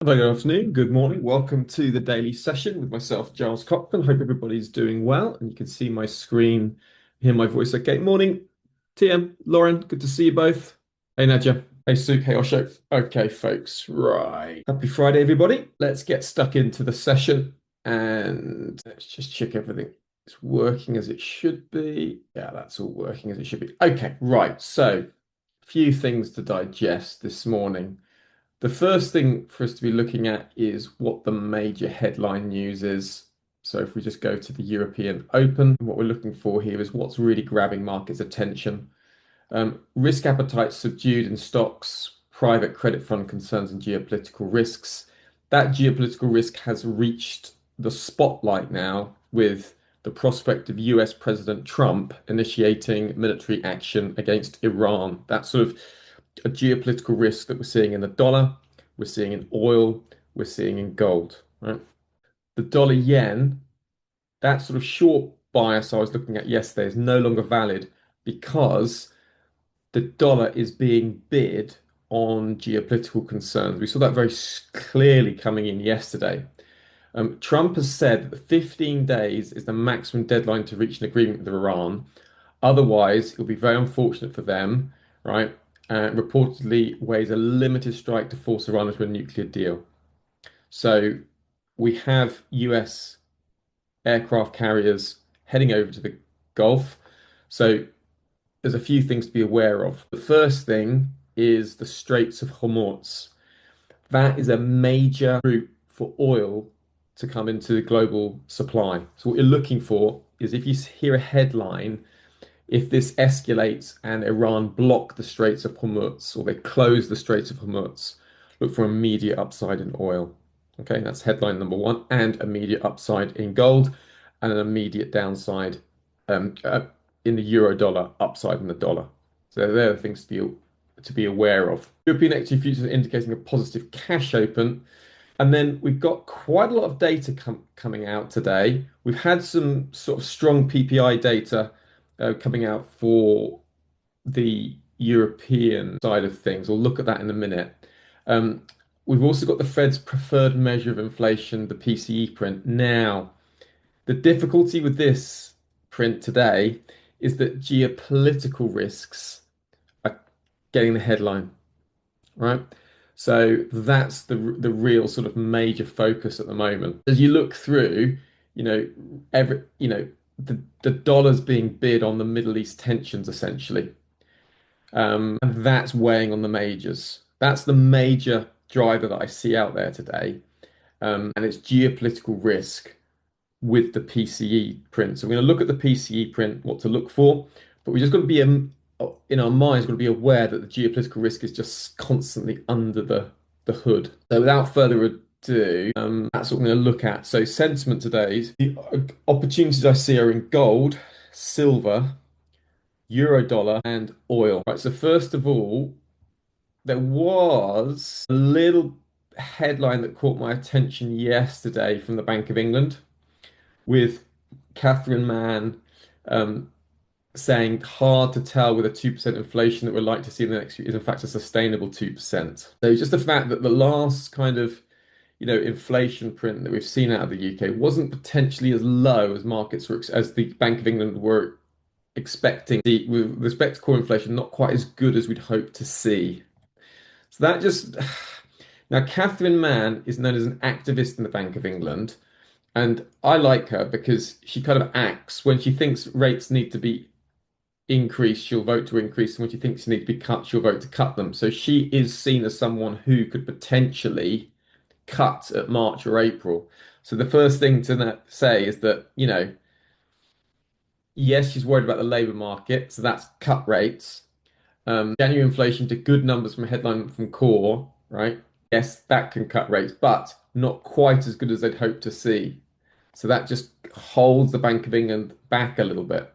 Hello, good afternoon, good morning. Welcome to the daily session with myself, Giles Cochran. Hope everybody's doing well and you can see my screen, hear my voice okay. Morning, TM, Lauren, good to see you both. Hey, Nadja. Hey, Sue. Hey, Osho. Okay, folks, right. Happy Friday, everybody. Let's get stuck into the session and let's just check everything. It's working as it should be. Yeah, that's all working as it should be. Okay, right. So, a few things to digest this morning. The first thing for us to be looking at is what the major headline news is. So if we just go to the European Open, what we're looking for here is what's really grabbing markets' attention. Risk appetite subdued in stocks, private credit fund concerns and geopolitical risks. That geopolitical risk has reached the spotlight now with the prospect of US President Trump initiating military action against Iran. That's sort of a geopolitical risk that we're seeing in the dollar, we're seeing in oil, we're seeing in gold, right? The dollar yen, that sort of short bias I was looking at yesterday is no longer valid because the dollar is being bid on geopolitical concerns. We saw that very clearly coming in yesterday. Trump has said that 15 days is the maximum deadline to reach an agreement with Iran. Otherwise, it'll be very unfortunate for them, right? Reportedly weighs a limited strike to force Iran into a nuclear deal. So we have US aircraft carriers heading over to the Gulf. So there's a few things to be aware of. The first thing is the Straits of Hormuz. That is a major route for oil to come into the global supply. So what you're looking for is if you hear a headline, if this escalates and Iran block the Straits of Hormuz or they close the Straits of Hormuz, look for immediate upside in oil. Okay, that's headline number one, and immediate upside in gold, and an immediate downside um, uh, in the euro dollar, upside in the dollar. So they're the things to be aware of. European equity futures are indicating a positive cash open. And then we've got quite a lot of data coming out today. We've had some sort of strong PPI data coming out for the European side of things. We'll look at that in a minute. Um, we've also got the Fed's preferred measure of inflation, the PCE print. Now, the difficulty with this print today is that geopolitical risks are getting the headline, right? So that's the real sort of major focus at the moment. As you look through, you know, every the dollar's being bid on the Middle East tensions essentially. And that's weighing on the majors. That's the major driver that I see out there today. And it's geopolitical risk with the PCE print. So we're going to look at the PCE print, what to look for, but we just got to be in our minds, got to be aware that the geopolitical risk is just constantly under the hood. So without further ado, that's what we're going to look at. So sentiment today, the opportunities I see are in gold, silver, euro dollar, and oil. Right. So first of all, there was a little headline that caught my attention yesterday from the Bank of England with Catherine Mann um, saying hard to tell with a 2% inflation that we're likely to see in the next few is in fact a sustainable 2%. So just the fact that the last kind of inflation print that we've seen out of the UK wasn't potentially as low as markets were as the Bank of England were expecting. With respect to core inflation, not quite as good as we'd hoped to see. So that just now Catherine Mann is known as an activist in the Bank of England. And I like her because she kind of acts when she thinks rates need to be increased, she'll vote to increase them. When she thinks they need to be cut, she'll vote to cut them. So she is seen as someone who could potentially cut at March or April. So the first thing to say is that, yes, she's worried about the labour market, so that's cut rates. January inflation to good numbers from headline from core, right? Yes, that can cut rates, but not quite as good as they'd hoped to see. So that just holds the Bank of England back a little bit.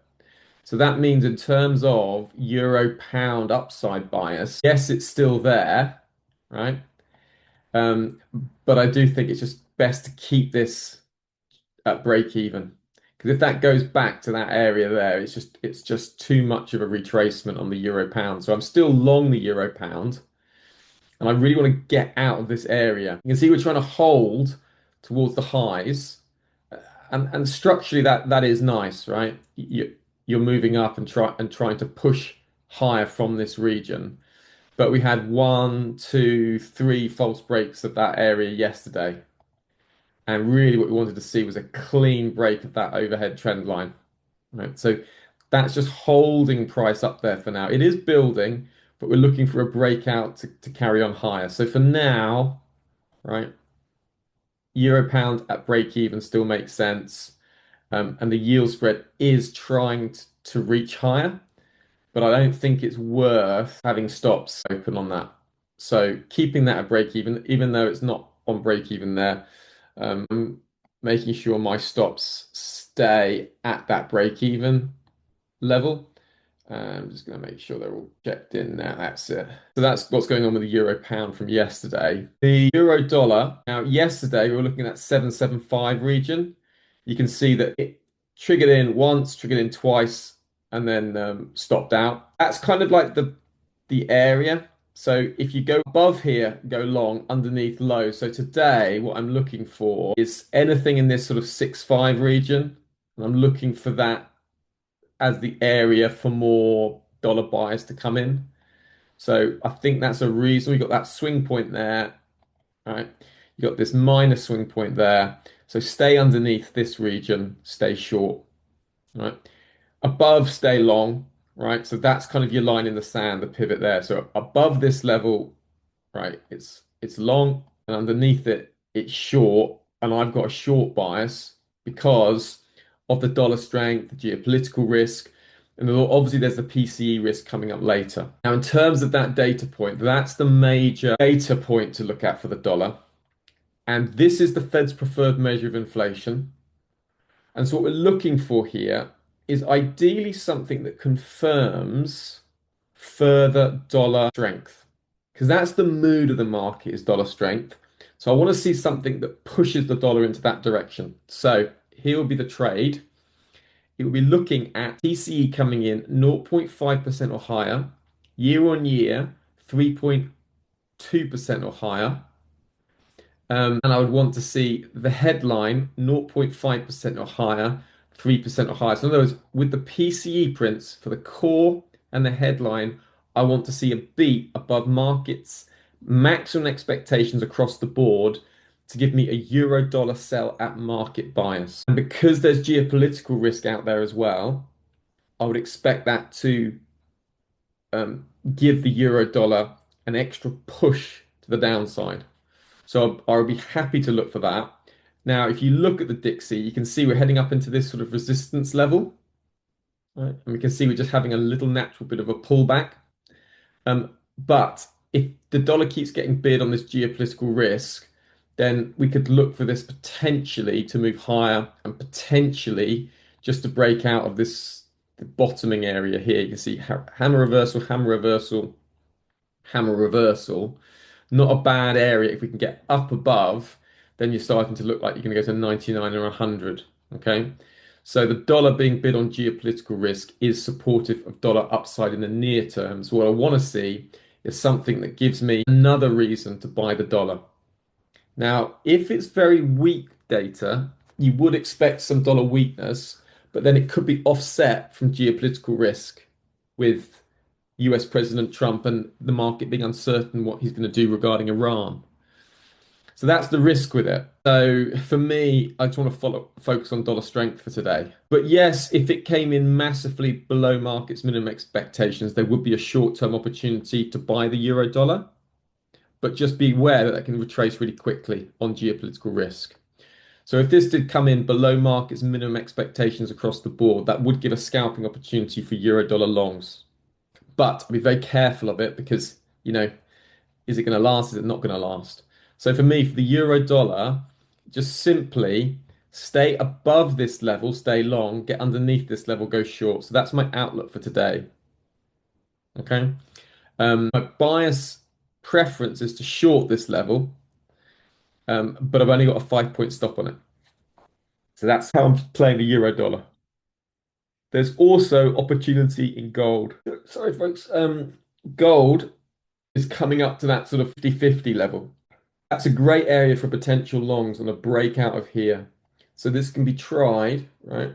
So that means in terms of euro pound upside bias, yes, it's still there, right? Um, but I do think it's just best to keep this at break even. Because if that goes back to that area there, it's just too much of a retracement on the euro pound. So I'm still long the euro pound. And I really want to get out of this area. You can see we're trying to hold towards the highs. And structurally that is nice, right? You're moving up and trying to push higher from this region. But we had one, two, three false breaks of that area yesterday. And really what we wanted to see was a clean break of that overhead trend line. Right. So that's just holding price up there for now. It is building, but we're looking for a breakout to carry on higher. So for now, right, euro pound at break even still makes sense. And the yield spread is trying to reach higher, but I don't think it's worth having stops open on that. So keeping that at break even, even though it's not on break even there, making sure my stops stay at that break even level. I'm just going to make sure they're all checked in now. That's it. So that's what's going on with the euro pound from yesterday. The euro dollar. Now, yesterday we were looking at 775 region. You can see that it triggered in once, triggered in twice, and then stopped out. That's kind of like the area. So if you go above here, go long, underneath low. So today, what I'm looking for is anything in this sort of 6.5 region. And I'm looking for that as the area for more dollar buyers to come in. So I think that's a reason we got that swing point there, right? You got this minor swing point there. So stay underneath this region, stay short, right? Above, stay long, right? So that's kind of your line in the sand, the pivot there. So above this level, right, it's long, and underneath it, it's short. And I've got a short bias because of the dollar strength, the geopolitical risk, and obviously there's the PCE risk coming up later. Now, in terms of that data point, that's the major data point to look at for the dollar. And this is the Fed's preferred measure of inflation. And so what we're looking for here is ideally something that confirms further dollar strength, because that's the mood of the market is dollar strength. So I want to see something that pushes the dollar into that direction. So here will be the trade. It will be looking at PCE coming in 0.5% or higher, year on year, 3.2% or higher. And I would want to see the headline 0.5% or higher, 3% or higher. So in other words, with the PCE prints for the core and the headline, I want to see a beat above markets, maximum expectations across the board to give me a euro dollar sell at market bias. And because there's geopolitical risk out there as well, I would expect that to give the euro dollar an extra push to the downside. So I would be happy to look for that. Now, if you look at the Dixie, you can see we're heading up into this sort of resistance level, right? And we can see we're just having a little natural bit of a pullback. But if the dollar keeps getting bid on this geopolitical risk, then we could look for this potentially to move higher and potentially just to break out of this bottoming area here. You can see hammer reversal, hammer reversal, hammer reversal. Not a bad area. If we can get up above, then you're starting to look like you're going to go to 99 or 100. Okay. So the dollar being bid on geopolitical risk is supportive of dollar upside in the near term. So what I want to see is something that gives me another reason to buy the dollar. Now, if it's very weak data, you would expect some dollar weakness, but then it could be offset from geopolitical risk with US President Trump and the market being uncertain what he's going to do regarding Iran. So that's the risk with it. So for me, I just want to focus on dollar strength for today. But yes, if it came in massively below market's minimum expectations, there would be a short-term opportunity to buy the euro dollar. But just be aware that can retrace really quickly on geopolitical risk. So if this did come in below market's minimum expectations across the board, that would give a scalping opportunity for euro dollar longs. But be very careful of it because, is it going to last? Is it not going to last? So for me, for the euro dollar, just simply stay above this level, stay long, get underneath this level, go short. So that's my outlook for today. Okay. My bias preference is to short this level, but I've only got a 5 point stop on it. So that's how I'm playing the euro dollar. There's also opportunity in gold. Sorry, folks. Gold is coming up to that sort of 50-50 level. That's a great area for potential longs on a breakout of here. So this can be tried, right,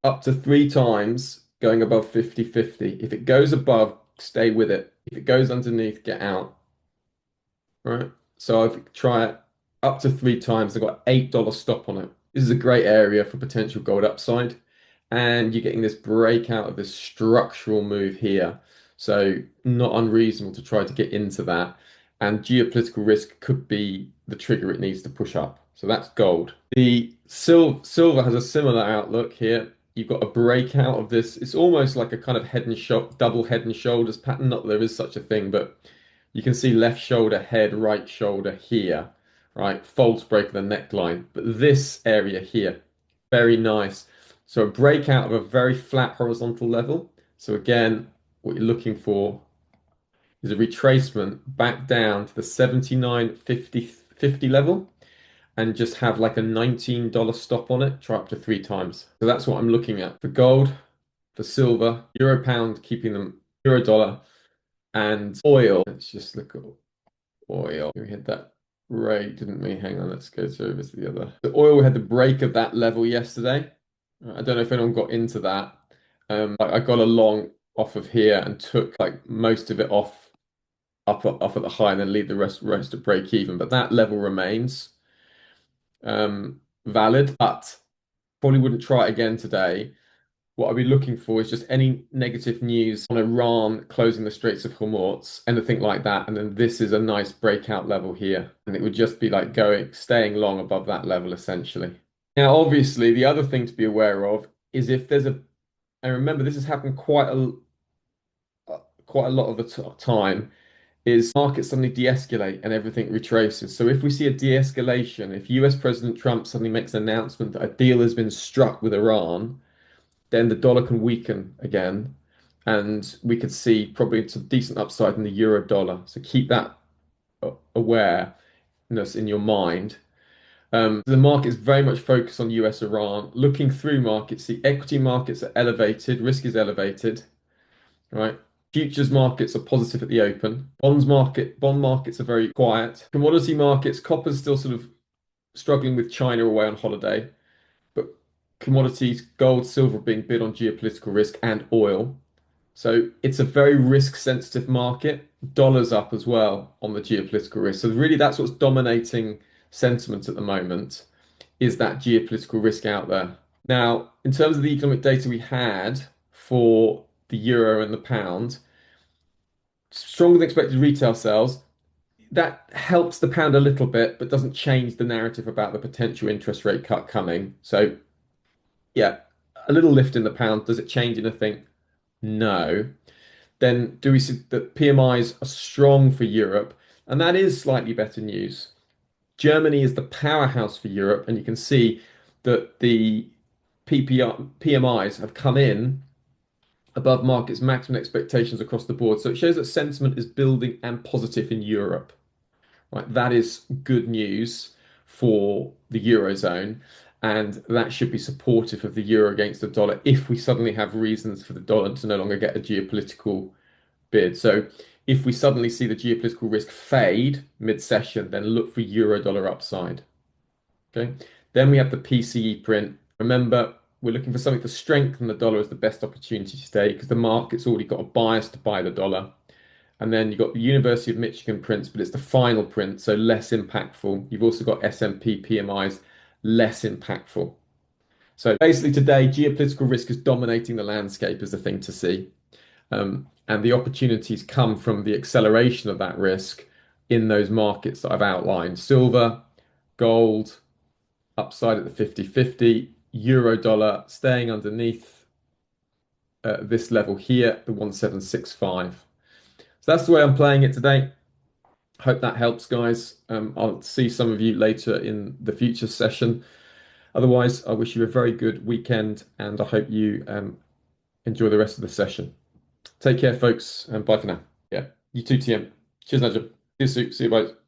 up to 3 times going above 50-50. If it goes above, stay with it. If it goes underneath, get out, right? So I've tried it up to 3 times. I've got $8 stop on it. This is a great area for potential gold upside. And you're getting this breakout of this structural move here. So not unreasonable to try to get into that. And geopolitical risk could be the trigger it needs to push up. So that's gold. The silver has a similar outlook here. You've got a breakout of this. It's almost like a kind of head and shoulder, double head and shoulders pattern. Not that there is such a thing, but you can see left shoulder, head, right shoulder here, right? False break of the neckline. But this area here, very nice. So a breakout of a very flat horizontal level. So again, what you're looking for is a retracement back down to the 79.50 level and just have like a $19 stop on it, try up to 3 times. So that's what I'm looking at for gold, for silver, euro pound, keeping them euro dollar, and oil. Let's just look at oil. We had that rate, didn't we? Hang on, let's go over to the other. The oil had the break of that level yesterday. I don't know if anyone got into that. I got a long off of here and took like most of it off up at the high and then leave the rest at break even. But that level remains valid, but probably wouldn't try it again today. What I'd be looking for is just any negative news on Iran closing the Straits of Hormuz, anything like that. And then this is a nice breakout level here. And it would just be like staying long above that level essentially. Now, obviously, the other thing to be aware of is if there's and remember, this has happened quite a lot of the time, is markets suddenly de-escalate and everything retraces. So if we see a de-escalation, if US President Trump suddenly makes an announcement that a deal has been struck with Iran, then the dollar can weaken again, and we could see probably some decent upside in the euro dollar. So keep that awareness in your mind. The market is very much focused on US Iran. Looking through markets, the equity markets are elevated, risk is elevated, right? Futures markets are positive at the open. Bond markets are very quiet. Commodity markets, copper's still sort of struggling with China away on holiday, but commodities, gold, silver being bid on geopolitical risk and oil. So it's a very risk sensitive market. Dollars up as well on the geopolitical risk. So really that's what's dominating sentiment at the moment, is that geopolitical risk out there. Now, in terms of the economic data we had for the euro and the pound, stronger than expected retail sales, that helps the pound a little bit, but doesn't change the narrative about the potential interest rate cut coming. So, yeah, a little lift in the pound. Does it change anything? No. Then do we see that PMIs are strong for Europe? And that is slightly better news. Germany is the powerhouse for Europe, and you can see that the PMIs have come in above market's maximum expectations across the board. So it shows that sentiment is building and positive in Europe. Right, that is good news for the Eurozone, and that should be supportive of the euro against the dollar if we suddenly have reasons for the dollar to no longer get a geopolitical bid. So if we suddenly see the geopolitical risk fade mid-session, then look for euro dollar upside. Okay. Then we have the PCE print. Remember, we're looking for something to strengthen the dollar as the best opportunity today because the market's already got a bias to buy the dollar. And then you've got the University of Michigan prints, but it's the final print, so less impactful. You've also got S&P PMIs, less impactful. So basically today, geopolitical risk is dominating the landscape as the thing to see. And the opportunities come from the acceleration of that risk in those markets that I've outlined. Silver, gold, upside at the 50-50, euro dollar staying underneath this level here, the 1765. So that's the way I'm playing it today. Hope that helps, guys. I'll see some of you later in the future session. Otherwise, I wish you a very good weekend and I hope you enjoy the rest of the session. Take care, folks, and bye for now. Yeah, you too, TM. Cheers, Nigel. See you soon. See you, bye.